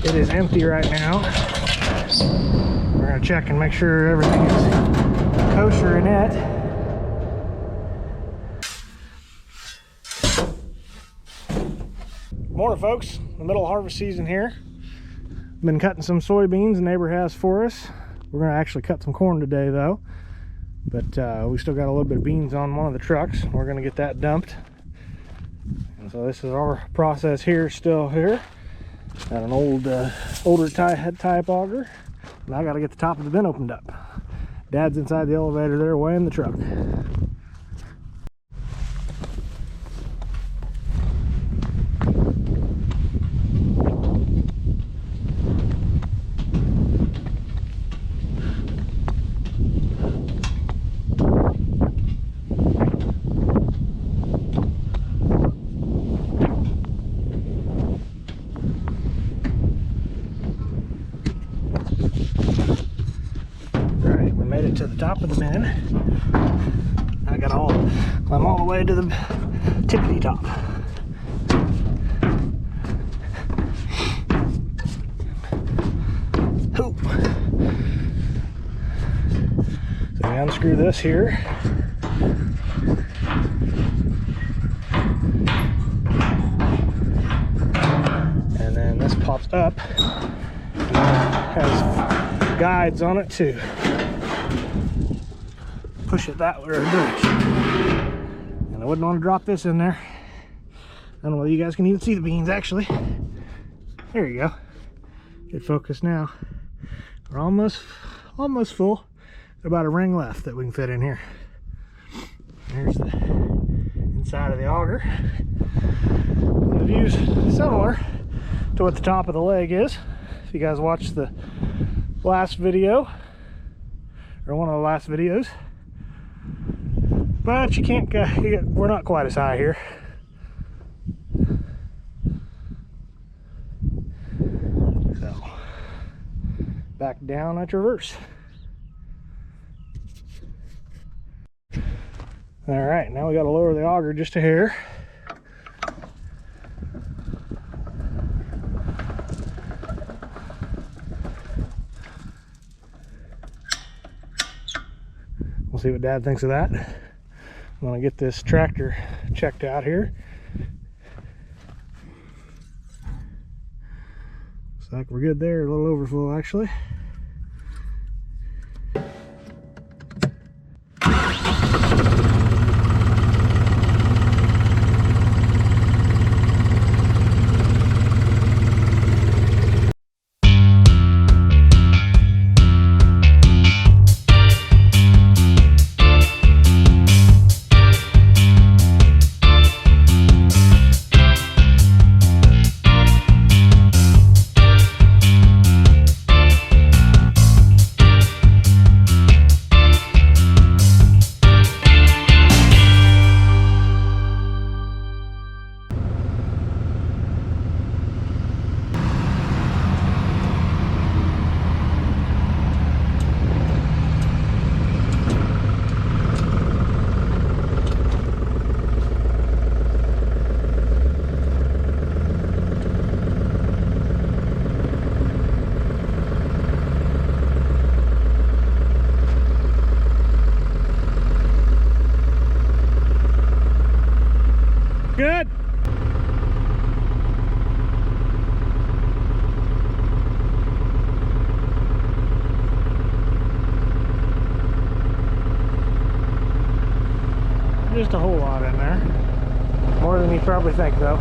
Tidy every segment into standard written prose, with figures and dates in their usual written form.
It is empty right now. We're gonna check and make sure everything is kosher in it. Morning, folks. The middle of harvest season here. Been cutting some soybeans the neighbor has for us. We're gonna actually cut some corn today though. But we still got a little bit of beans on one of the trucks. We're gonna get that dumped. And so this is our process here, still here. Got an older type auger. Now I gotta get the top of the bin opened up. Dad's inside the elevator there, way in the truck. To the top of the bin. I gotta climb all the way to the tippity top. Hoop. So we unscrew this here. And then this pops up and has guides on it too. Push it that way direction. And I wouldn't want to drop this in there. I don't know whether you guys can even see the beans actually. There you go. Good focus now. We're almost full. About a ring left that we can fit in here. There's the inside of the auger. The view's similar to what the top of the leg is. If you guys watched the last video, or one of the last videos. But you can't, we're not quite as high here. So, back down at reverse. All right, now we got to lower the auger just a hair. We'll see what Dad thinks of that. I'm gonna get this tractor checked out here. Looks like we're good there, a little overflow actually. Good. Just a whole lot in there. More than you probably think though.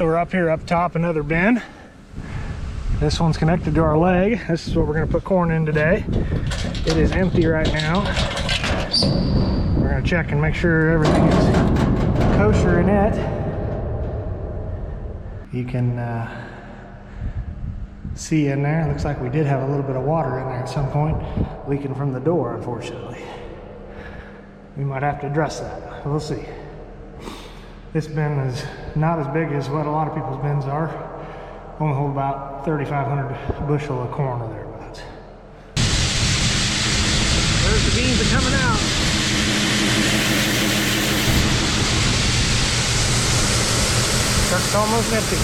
So we're up here up top, another bin. This one's connected to our leg. This is what we're gonna put corn in today. It is empty right now. We're gonna check and make sure everything is kosher in it. You can see in there, looks like we did have a little bit of water in there at some point, leaking from the door, unfortunately. We might have to address that. We'll see. This bin is not as big as what a lot of people's bins are. Only hold about 3,500 bushel of corn or thereabouts. There's the beans are coming out. Truck's almost empty.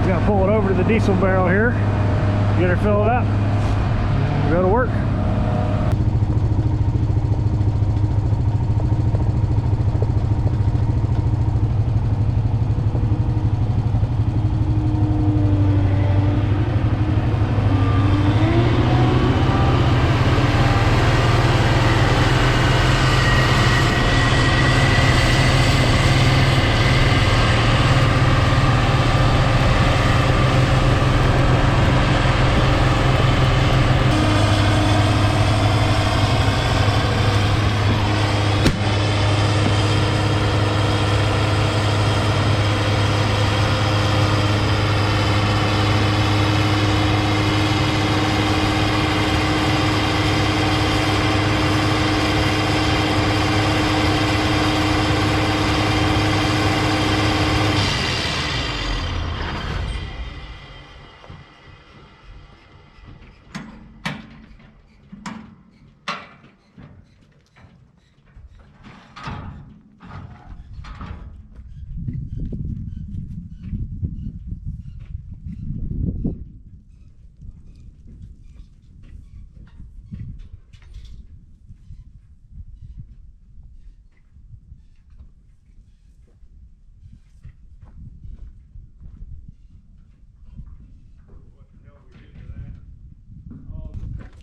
Gonna pull it over to the diesel barrel here, get her filled up, and go to work.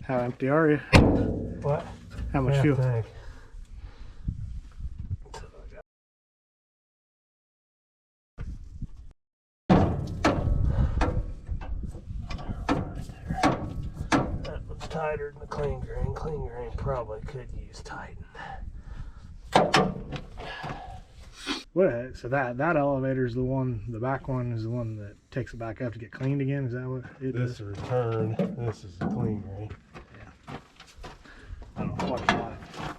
How empty are you? What? How much fuel? Tank. That looks tighter than the clean grain. Clean grain probably could use tighten. What? So that elevator is the one. The back one is the one that takes it back up to get cleaned again. Is that what it is? This is a return. This is the clean grain. Yeah. I don't know.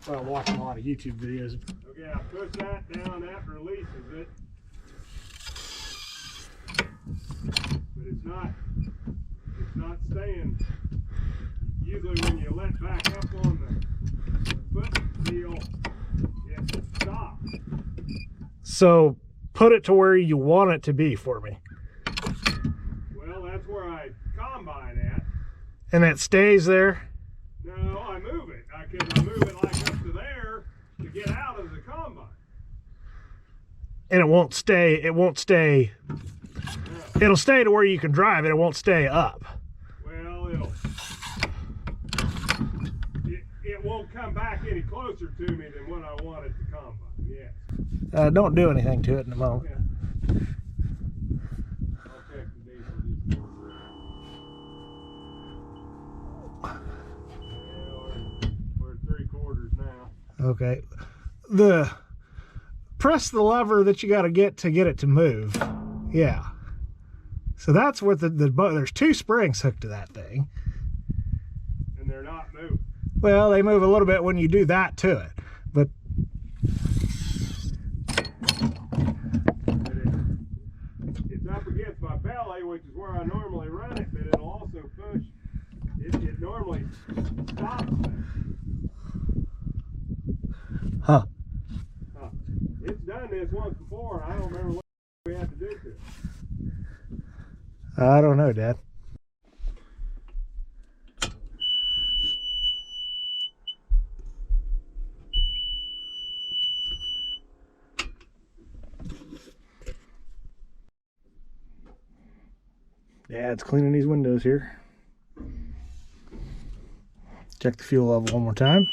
I'm watching a lot of YouTube videos. Okay, I push that down. That releases it. but it's not staying. Usually when you let back up on the foot deal, it stops. So put it to where you want it to be for me. Well, that's where I combine at. And it stays there? No, I move it. I move it like up to there to get out of the combine. And it won't stay, it'll stay to where you can drive it, it won't stay up. Well, it won't come back any closer to me than what I want it to combine, yes. Don't do anything to it in a moment. Yeah. I'll check the diesel. We're at 3/4 now. Okay. Press the lever that you got to get it to move. Yeah. So that's what there's 2 springs hooked to that thing. And they're not moving. Well, they move a little bit when you do that to it, but it's up against my belly, which is where I normally run it, but it'll also push. It normally stops there. Huh. It's done this once before, and I don't remember what we had to do to it. I don't know, Dad. Dad's cleaning these windows here. Check the fuel level one more time.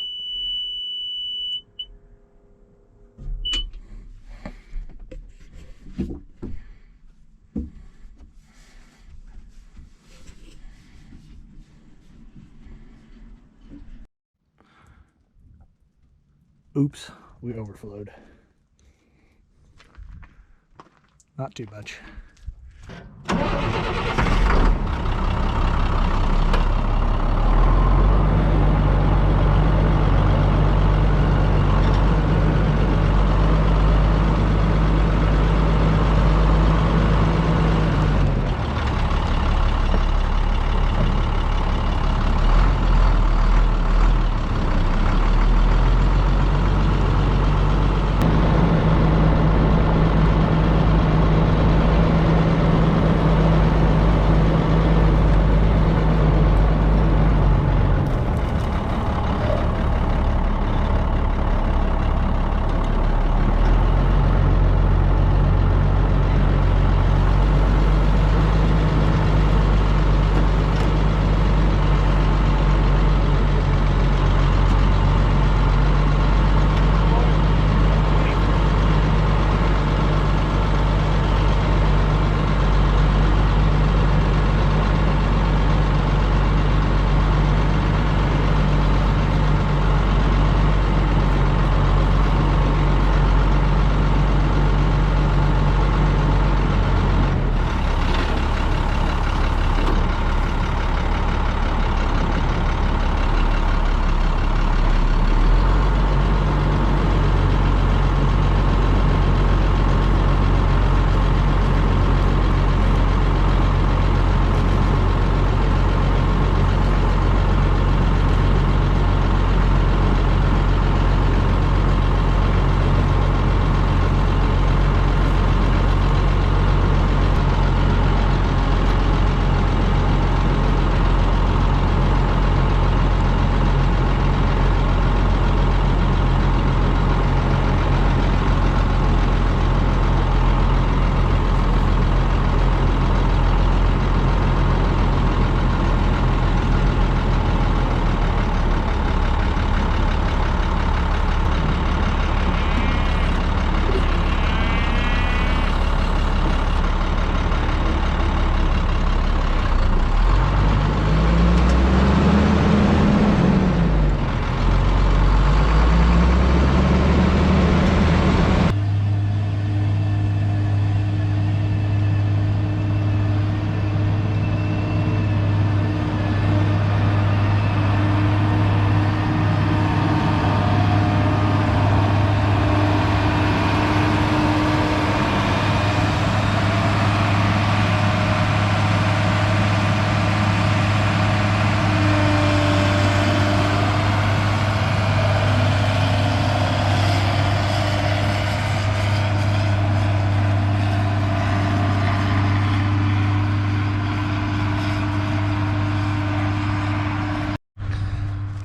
Oops, we overflowed. Not too much.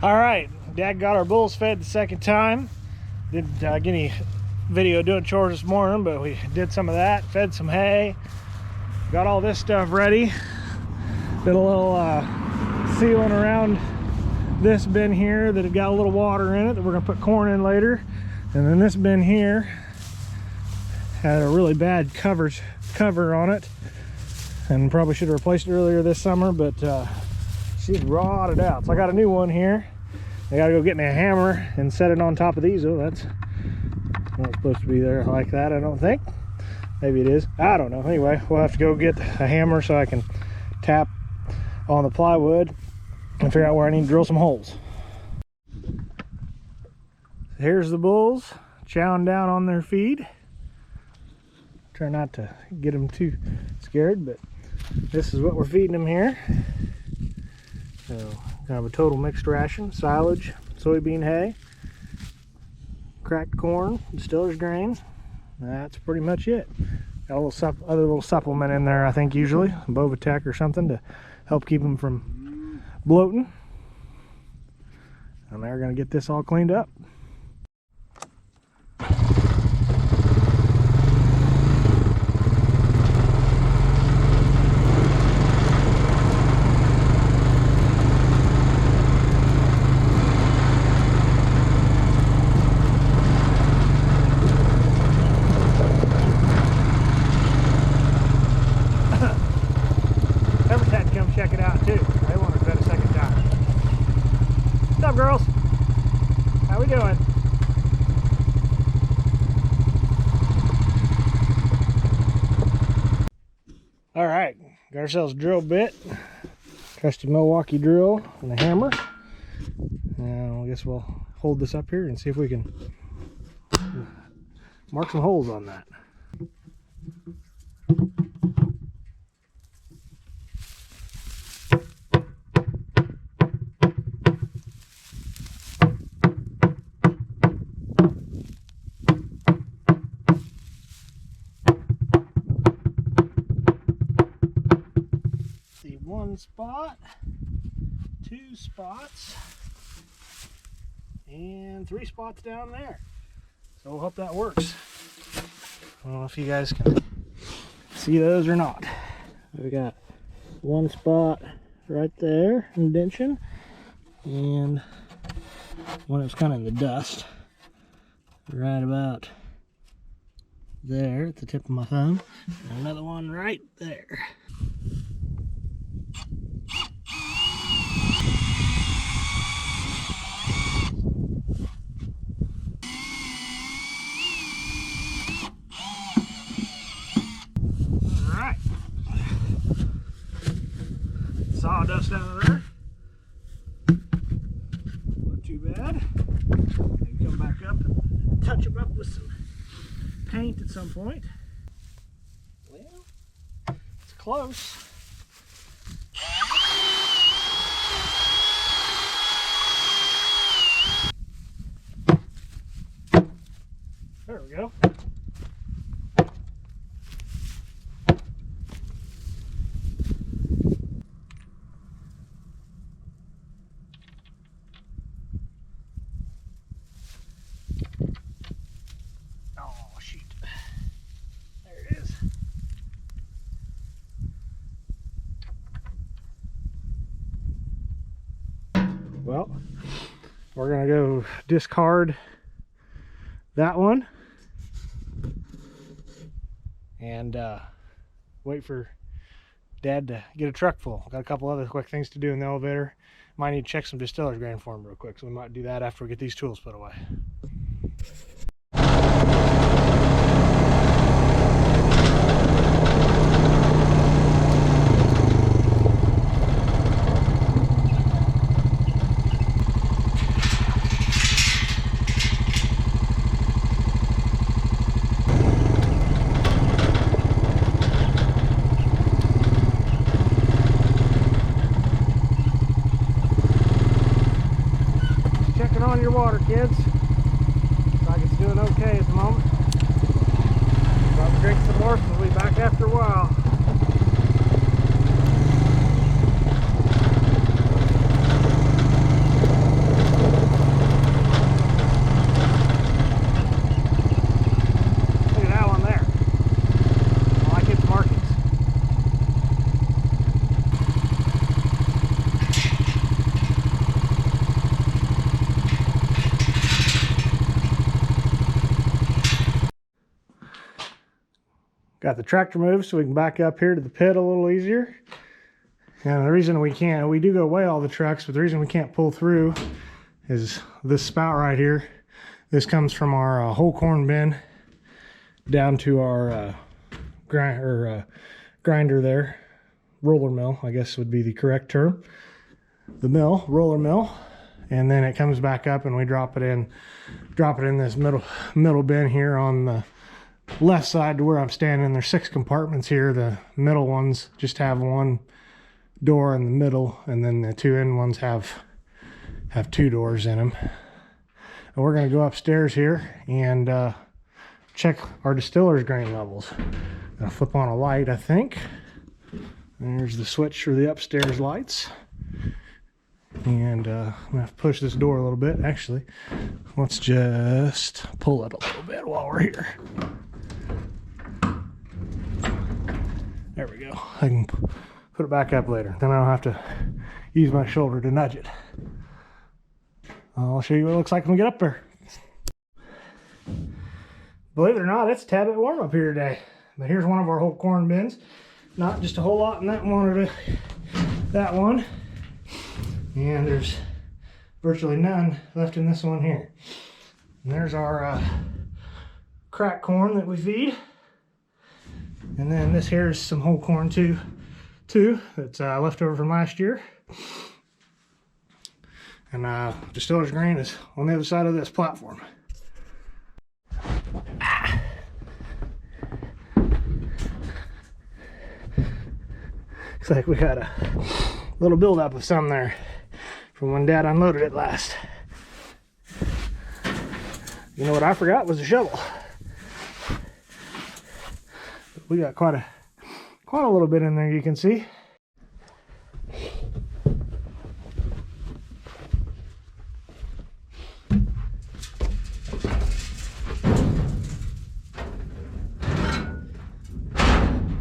All right, Dad got our bulls fed the second time. Didn't get any video doing chores this morning, but we did some of that, fed some hay, got all this stuff ready. Did a little sealing around this bin here that had got a little water in it that we're gonna put corn in later. And then this bin here had a really bad cover on it, and probably should have replaced it earlier this summer, but she's rotted out. So I got a new one here. I gotta go get me a hammer and set it on top of these. Oh, that's not supposed to be there like that, I don't think. Maybe it is, I don't know. Anyway, we'll have to go get a hammer so I can tap on the plywood and figure out where I need to drill some holes. Here's the bulls chowing down on their feed. Try not to get them too scared, but this is what we're feeding them here. So kind of a total mixed ration: silage, soybean hay, cracked corn, distiller's grain. That's pretty much it. Got a little other little supplement in there, I think, usually Bovatech or something to help keep them from bloating. And they're going to get this all cleaned up. Check it out too. They want to bet a second time. What's up, girls? How we doing? All right, got ourselves a drill bit, trusty Milwaukee drill, and a hammer. Now I guess we'll hold this up here and see if we can mark some holes on that. One spot, two spots, and three spots down there. So we'll hope that works. I don't know if you guys can see those or not. We got one spot right there, indention, and one that's kind of in the dust, right about there at the tip of my thumb, and another one right there. Sawdust out of there. Not too bad. Maybe come back up and touch them up with some paint at some point. Well, it's close. There we go. Well, we're gonna go discard that one and wait for Dad to get a truck full. Got a couple other quick things to do in the elevator. Might need to check some distiller's grain for him real quick, so we might do that after we get these tools put away. On your water, kids. Looks like it's doing okay at the moment. Probably drink some more, so we'll be back after a while. Got the tractor moved so we can back up here to the pit a little easier. And the reason we can't, we do go weigh all the trucks, but the reason we can't pull through is this spout right here. This comes from our whole corn bin down to our grinder there. Roller mill, I guess would be the correct term. The mill, roller mill. And then it comes back up and we drop it in this middle bin here on the left side to where I'm standing. There's 6 compartments here. The middle ones just have one door in the middle, and then the 2 end ones have 2 doors in them. And we're going to go upstairs here and check our distiller's grain levels. Gonna flip on a light, I think. There's the switch for the upstairs lights. And I'm gonna have to push this door a little bit. Actually, let's just pull it a little bit while we're here. There we go. I can put it back up later. Then I don't have to use my shoulder to nudge it. I'll show you what it looks like when we get up there. Believe it or not, it's a tad bit warm up here today. But here's one of our whole corn bins. Not just a whole lot in that one or that one. And there's virtually none left in this one here. And there's our cracked corn that we feed. And then this here is some whole corn too that's left over from last year. And distiller's grain is on the other side of this platform. Looks like we got a little buildup of some there from when Dad unloaded it last. You know what I forgot was a shovel. But we got quite a little bit in there, you can see.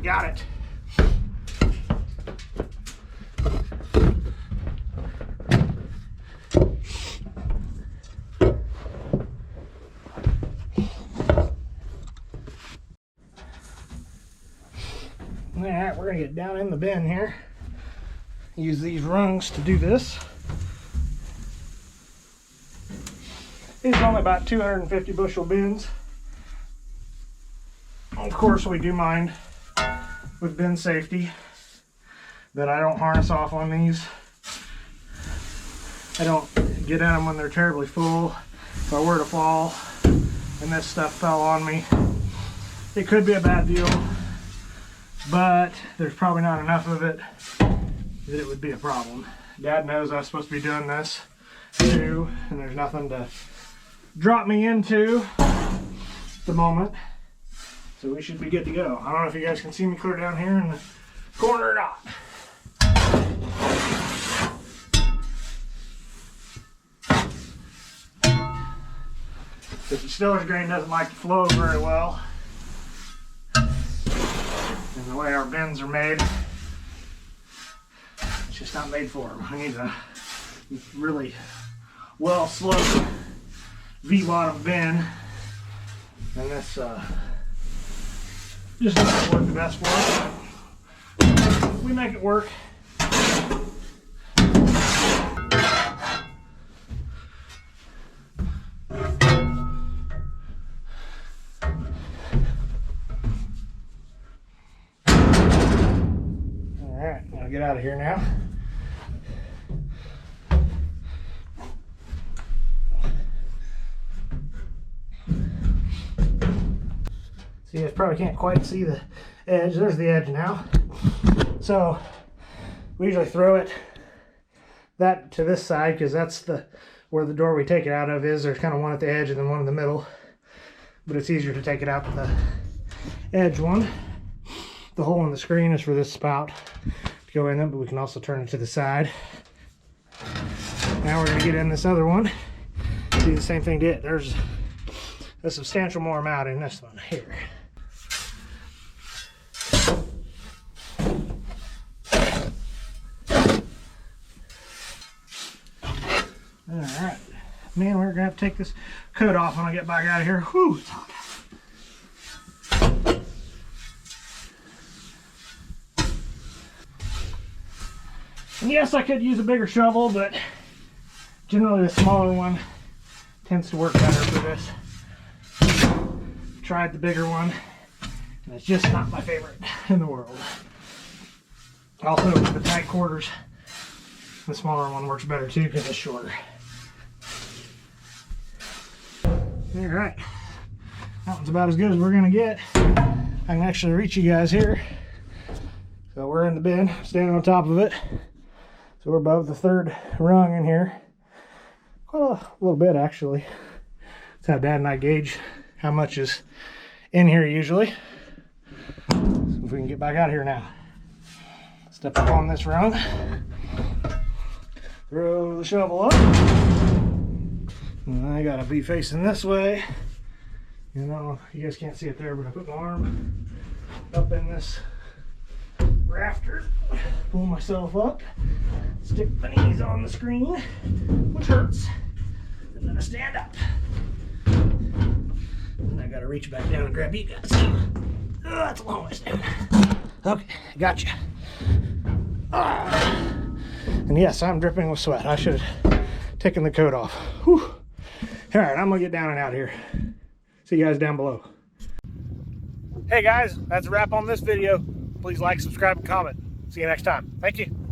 Got it. Alright, we're going to get down in the bin here. Use these rungs to do this. These are only about 250 bushel bins. Of course, we do mind with bin safety that I don't harness off on these. I don't get at them when they're terribly full. If I were to fall and this stuff fell on me, it could be a bad deal. But there's probably not enough of it that it would be a problem. Dad knows I'm supposed to be doing this too, and there's nothing to drop me into at the moment. So we should be good to go. I don't know if you guys can see me clear down here in the corner or not. The distiller's grain doesn't like to flow very well. And the way our bins are made, it's just not made for them. I need a really well sloped V-bottom bin, and this just doesn't work the best for us. We make it work. I'll get out of here now. See, you guys probably can't quite see the edge. There's the edge now. So we usually throw it that to this side because that's where the door we take it out of is. There's kind of one at the edge and then one in the middle, but it's easier to take it out the edge one. The hole in the screen is for this spout to go in it, but we can also turn it to the side. Now we're going to get in this other one. Do the same thing to it. There's a substantial more amount in this one here. Alright. Man, we're going to have to take this coat off when I get back out of here. Whew, it's hot. And yes, I could use a bigger shovel, but generally the smaller one tends to work better for this. Tried the bigger one, and it's just not my favorite in the world. Also, with the tight quarters, the smaller one works better too because it's shorter. Alright, that one's about as good as we're going to get. I can actually reach you guys here. So we're in the bin, standing on top of it. So we're above the third rung in here. Quite a little bit actually. That's how Dad and I gauge how much is in here usually. So if we can get back out here now. Step up on this rung. Throw the shovel up. And I gotta be facing this way. You know, you guys can't see it there, but I put my arm up in this rafter, pull myself up, stick my knees on the screen, which hurts, and then I stand up. And I gotta reach back down and grab you guys. Oh, that's a long ways down. Okay, gotcha. And yes, I'm dripping with sweat. I should have taken the coat off. Whew. All right, I'm gonna get down and out here. See you guys down below. Hey guys, that's a wrap on this video. Please like, subscribe, and comment. See you next time. Thank you.